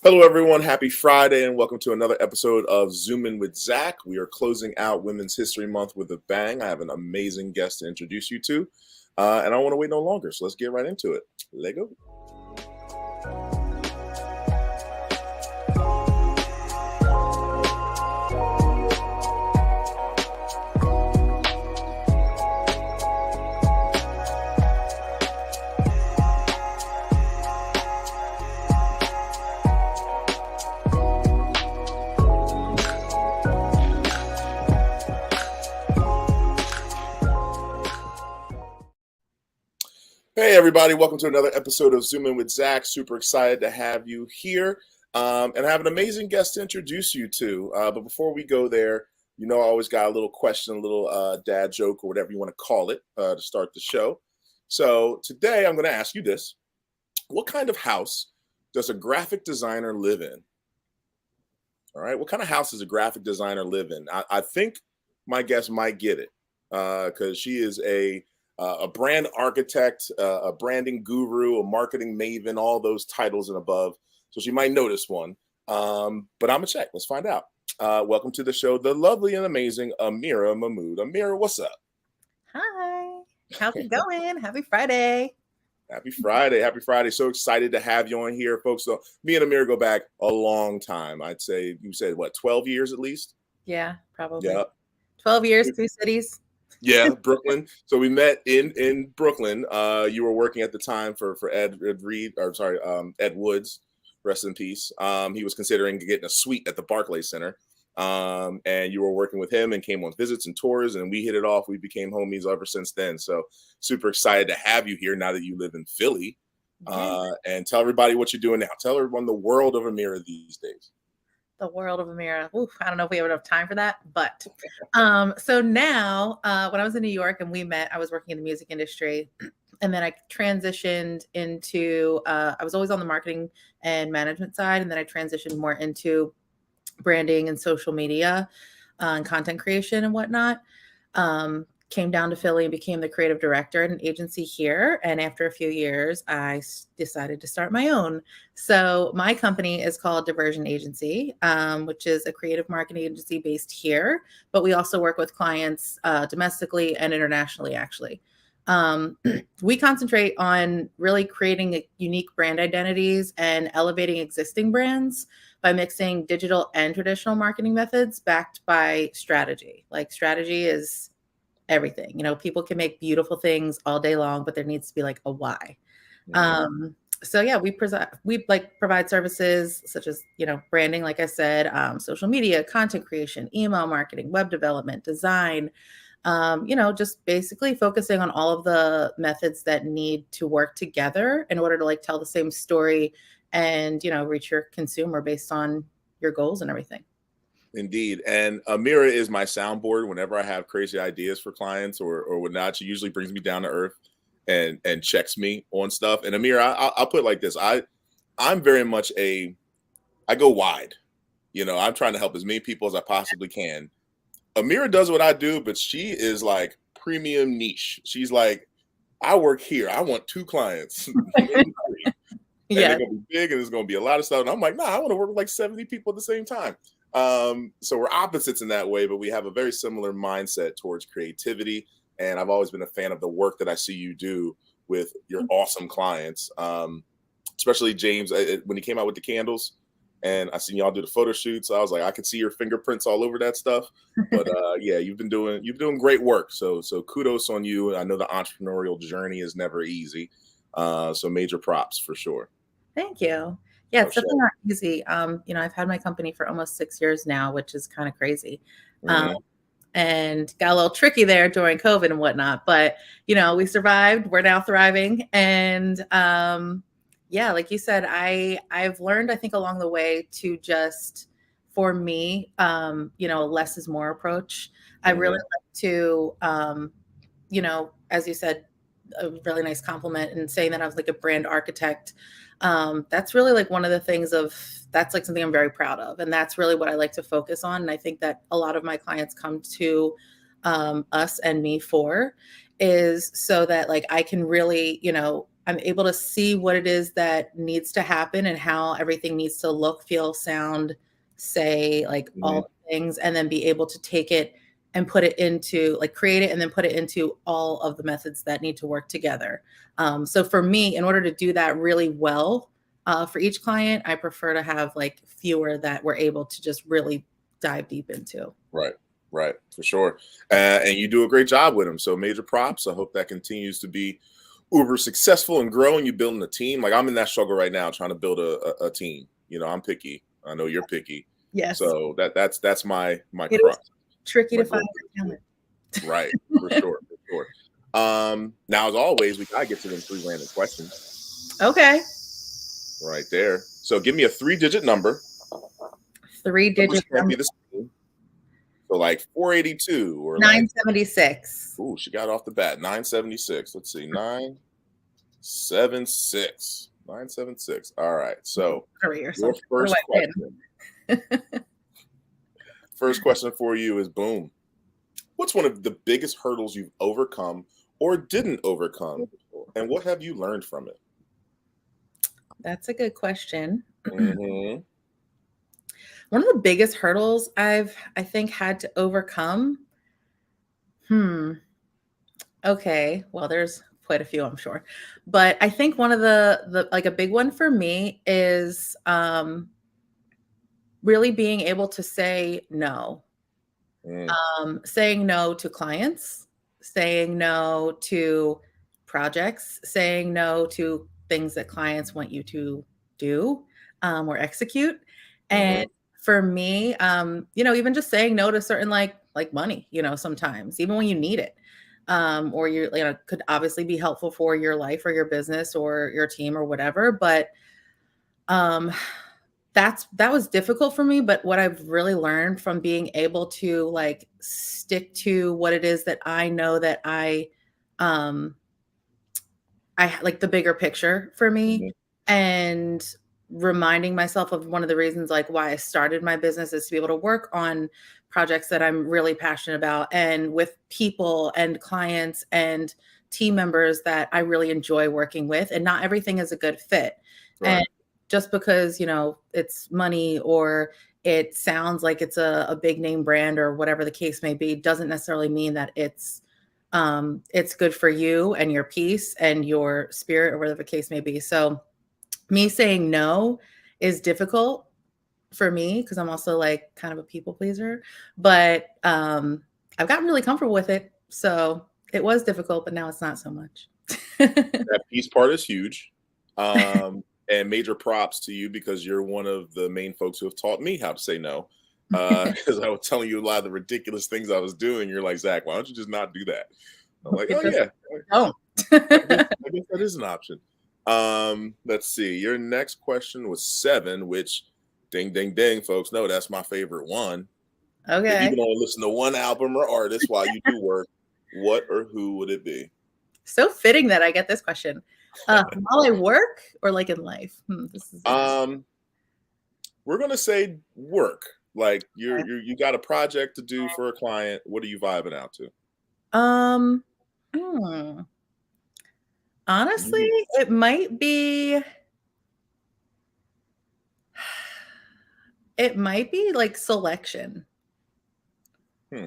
Hello, everyone. Happy Friday, and welcome to another episode of Zoom In with Zach. We are closing out Women's History Month with a bang. I have an amazing guest to introduce you to, and I don't want to wait no longer, so let's get right into it. Lego. Hey, everybody. Welcome to another episode of Zoom In with Zach. Super excited to have you here and I have an amazing guest to introduce you to. But before we go there, I always got a little question, a little dad joke or whatever you want to call it to start the show. So today I'm going to ask you this. What kind of house does a graphic designer live in? All right. What kind of house does a graphic designer live in? I think my guest might get it because she is a brand architect, a branding guru, a marketing maven, all those titles and above. So she might know this one. But I'm going to check. Let's find out. Welcome to the show, the lovely and amazing Amira Mahmoud. Amira, what's up? Hi. How's it going? Happy Friday. Happy Friday. Happy Friday. So excited to have you on here, folks. So me and Amira go back a long time. I'd say, you said, what, 12 years at least? Yeah, probably. Yeah. 12 years, 2 cities. Yeah, Brooklyn. So we met in Brooklyn. You were working at the time for Ed Woods, rest in peace. He was considering getting a suite at the Barclays Center, and you were working with him and came on visits and tours, and we hit it off. We became homies ever since then. So super excited to have you here now that you live in Philly. And tell everybody what you're doing now. Tell everyone the world of Amira these days. The world of Amira. Oof, I don't know if we have enough time for that, but so now when I was in New York and we met, I was working in the music industry, and then I transitioned into I was always on the marketing and management side, and then I transitioned more into branding and social media and content creation and whatnot. Came down to Philly and became the creative director at an agency here. And after a few years, I decided to start my own. So my company is called Diversion Agency, which is a creative marketing agency based here. But we also work with clients domestically and internationally, actually. We concentrate on really creating unique brand identities and elevating existing brands by mixing digital and traditional marketing methods backed by strategy. Like strategy is everything. People can make beautiful things all day long, but there needs to be like a why. So yeah, we provide services such as, branding, like I said, social media, content creation, email marketing, web development, design, just basically focusing on all of the methods that need to work together in order to tell the same story and, reach your consumer based on your goals and everything. Indeed. And Amira is my soundboard whenever I have crazy ideas for clients or whatnot. She usually brings me down to earth and checks me on stuff. And Amira, I'll put it like this. I'm very much I go wide. I'm trying to help as many people as I possibly can. Amira does what I do, but she is like premium niche. She's like, I work here. I want 2 clients. Maybe 3. And they're going to be big and there's going to be a lot of stuff. And I'm like, I want to work with like 70 people at the same time. So we're opposites in that way, but we have a very similar mindset towards creativity. And I've always been a fan of the work that I see you do with your awesome clients, especially James, when he came out with the candles and I seen y'all do the photo shoots. I was like, I could see your fingerprints all over that stuff. But yeah, you've been doing great work. So kudos on you. I know the entrepreneurial journey is never easy. So major props for sure. Thank you. Yeah, it's definitely not easy. I've had my company for almost 6 years now, which is kind of crazy. And got a little tricky there during COVID and whatnot, but we survived. We're now thriving. And yeah, like you said, I've learned, I think, along the way to just, for me, less is more approach. I really like to, as you said, a really nice compliment and saying that I was like a brand architect. That's really like one of the things that's like something I'm very proud of. And that's really what I like to focus on. And I think that a lot of my clients come to us and me for is so that like I can really, I'm able to see what it is that needs to happen and how everything needs to look, feel, sound, say, like all Mhm. the things, and then be able to take it and put it into like create it and then put it into all of the methods that need to work together. So for me, in order to do that really well for each client, I prefer to have like fewer that we're able to just really dive deep into. Right, right, for sure. And you do a great job with them. So major props. I hope that continues to be uber successful and growing. You building a team. Like I'm in that struggle right now, trying to build a team. You know, I'm picky. I know you're picky. Yes, So that's my it is crux, tricky my to find goal. that talent. Right, for sure, for sure. Now as always, we gotta get to them three random questions Okay. right there. So give me a three-digit number. Three Numbers digit can't be number the same. So like 482 or like, 976. ooh, she got off the bat. 976. Let's see. 976. 976. All right. So Or your something. What do first I question. First question for you is boom. What's one of the biggest hurdles you've overcome or didn't overcome? win? And what have you learned from it? That's a good question. Hmm. One of the biggest hurdles I think had to overcome. Hmm. Okay. Well, there's quite a few, I'm sure. But I think one of the like a big one for me is really being able to say no. Mm, Saying no to clients, saying no to projects, saying no to things that clients want you to do or execute. And hmm. for me, even just saying no to certain like money, sometimes even when you need it, or could obviously be helpful for your life or your business or your team or whatever. But um, that was difficult for me, but what I've really learned from being able to like stick to what it is that I know that um like the bigger picture for me, Hmm. and reminding myself of one of the reasons like why I started my business is to be able to work on projects that I'm really passionate about and with people and clients and team members that I really enjoy working with, and not everything is a good fit. Right. And just because, it's money or it sounds like it's a big name brand or whatever the case may be doesn't necessarily mean that it's good for you and your peace and your spirit or whatever the case may be. So me saying no is difficult for me because I'm also like kind of a people pleaser, but I've gotten really comfortable with it. So it was difficult, but now it's not so much. That piece part is huge. And major props to you because you're one of the main folks who have taught me how to say no. Because I was telling you a lot of the ridiculous things I was doing. You're like, Zach, why don't you just not do that? I'm like, It oh just yeah, don't. I guess that is an option. Let's see. Your next question was 7, which ding ding ding, folks. No, that's my favorite one. If you Okay. can only listen to one album or artist while you do work, what or who would it be? So fitting that I get this question. While I work or like in life? This is interesting. Um, we're gonna say work. Like you got a project to do for a client. What are you vibing out to? Um, hmm. Honestly, You- it might be like selection Hmm.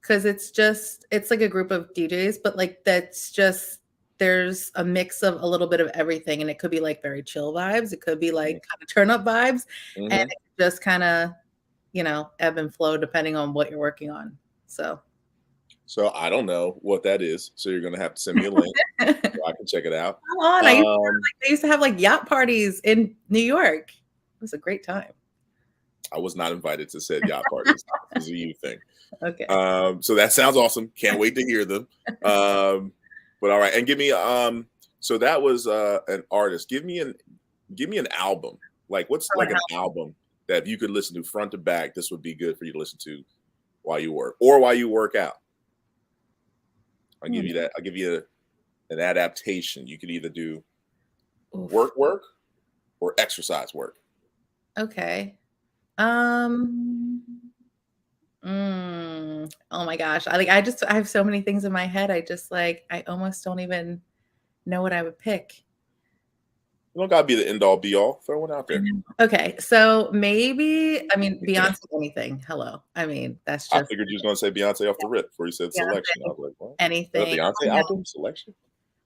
because it's like a group of DJs, but like that's just there's a mix of a little bit of everything, and it could be like very chill vibes, it could be like kind of turn up vibes, and Mm-hmm. it could just kind of ebb and flow depending on what you're working on. So So I don't know what that is. So you're gonna have to send me a link come so I can check it out. on, Um, they used to have like yacht parties in New York. It was a great time. I was not invited to said yacht parties. This is a you thing. Okay. So that sounds awesome. Can't wait to hear them. But all right, and give me so that was an artist. Give me an album. Like what's So like an album that if you could listen to front to back, this would be good for you to listen to while you work or while you work out. I'll give you that. I'll give you an adaptation. You could either do Oof. work or exercise work. Okay. Um, oh my gosh. I have so many things in my head. I almost don't even know what I would pick. You don't gotta be the end all be all. Throw one out there. Okay, so maybe, I mean, Beyonce anything. Hello. I mean, that's I just figured you was gonna say Beyonce off the rip before you said selection. I Beyonce was like, what? A anything. Beyonce album selection?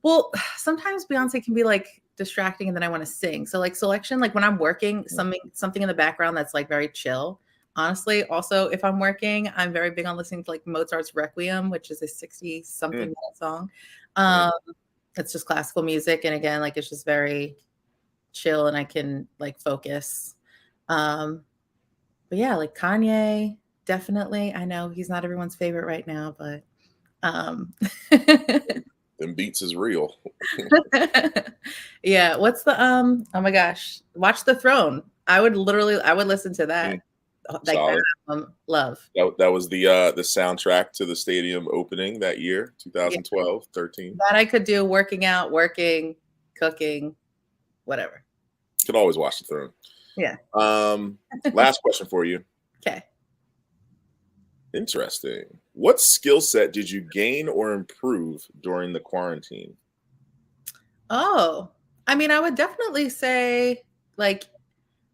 Well, sometimes Beyonce can be like distracting and then I want to sing. So like selection, like when I'm working, something in the background that's like very chill. Honestly, also if I'm working, I'm very big on listening to like Mozart's Requiem, which is a 60 something Mm. minute song. Mm. It's just classical music. And again, like it's just very chill and I can like focus. But yeah, like Kanye, definitely. I know he's not everyone's favorite right now, but Them beats is real. yeah, what's the oh my gosh, Watch the Throne. I would listen to that. Like that Solid. love. That was the soundtrack to the stadium opening that year, Yeah, 2012, 13. that I could do working out, working, cooking, whatever. Could always watch the Throne. Yeah. Last question for you. Okay. Interesting. What skill set did you gain or improve during the quarantine? Oh, I mean, I would definitely say like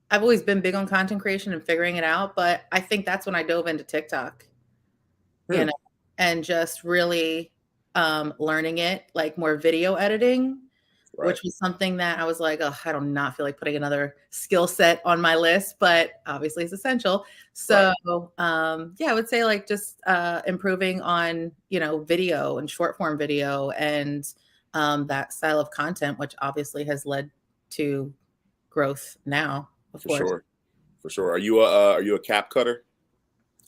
I've always been big on content creation and figuring it out, but I think that's when I dove into TikTok, you know, and just really learning it, like more video editing, Right. which was something that I was like, oh, I do not feel like putting another skill set on my list, but obviously it's essential. So yeah, I would say like just improving on, video and short form video and that style of content, which obviously has led to growth now, of course. For sure. Are you a cap cutter?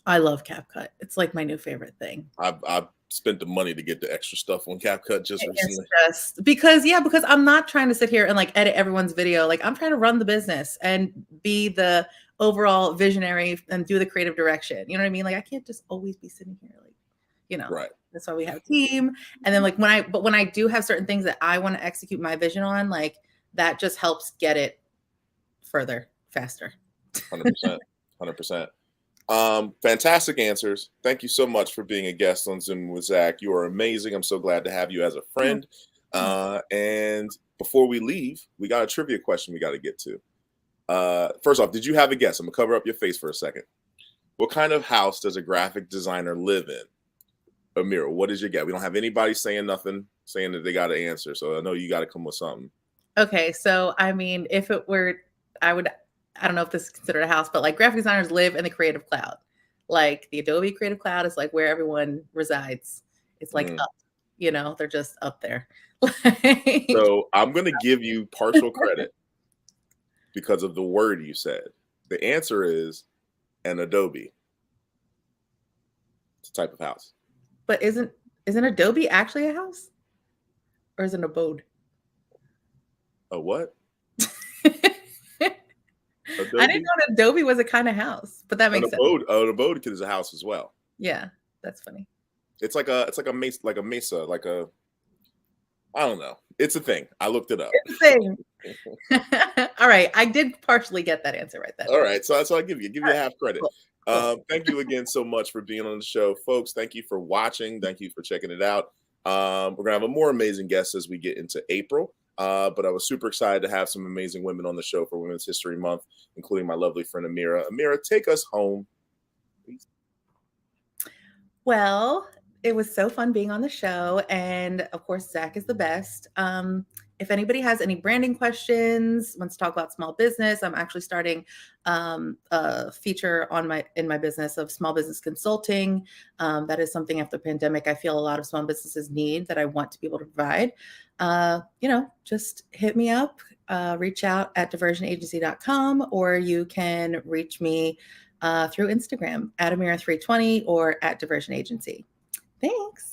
I love CapCut. It's like my new favorite thing. I've spent the money to get the extra stuff on CapCut just recently. Just because I'm not trying to sit here and like edit everyone's video. Like I'm trying to run the business and be the overall visionary and do the creative direction. You know what I mean? Like I can't just always be sitting here like, Right. That's why we have a team. And then like when I do have certain things that I want to execute my vision on, like that just helps get it further, faster. 100%. 100%. Fantastic answers. Thank you so much for being a guest on Zoom with Zach. You are amazing. I'm so glad to have you as a friend. And before we leave, we got a trivia question we got to get to. First off, did you have a guess? I'm gonna cover up your face for a second. What kind of house does a graphic designer live in? Amira, what is your guess? We don't have anybody saying nothing, saying that they got to answer. So I know you got to come with something. Okay, so I mean, if it were, I don't know if this is considered a house, but like graphic designers live in the creative cloud. Like the Adobe Creative Cloud is like where everyone resides. It's like up, they're just up there. So I'm going to give you partial credit because of the word you said. The answer is an Adobe. It's a type of house. But isn't Adobe actually a house? Or is it an abode? A what? I didn't know that Adobe was a kind of house, but that makes sense. An abode is a house as well. Yeah, that's funny. It's like a mesa, like a I don't know. It's a thing. I looked it up. It's a thing. All right, I did partially get that answer right then. All right, so I give you half credit. Thank you again so much for being on the show, folks. Thank you for watching. Thank you for checking it out. We're gonna have a more amazing guest as we get into April. But I was super excited to have some amazing women on the show for Women's History Month, including my lovely friend Amira. Amira, take us home, please. Well, it was so fun being on the show, and of course, Zach is the best. If anybody has any branding questions, wants to talk about small business, I'm actually starting a feature in my business of small business consulting. That is something after the pandemic I feel a lot of small businesses need that I want to be able to provide. Just hit me up, reach out at diversionagency.com, or you can reach me through Instagram at Amira320 or at Diversion Agency. Thanks.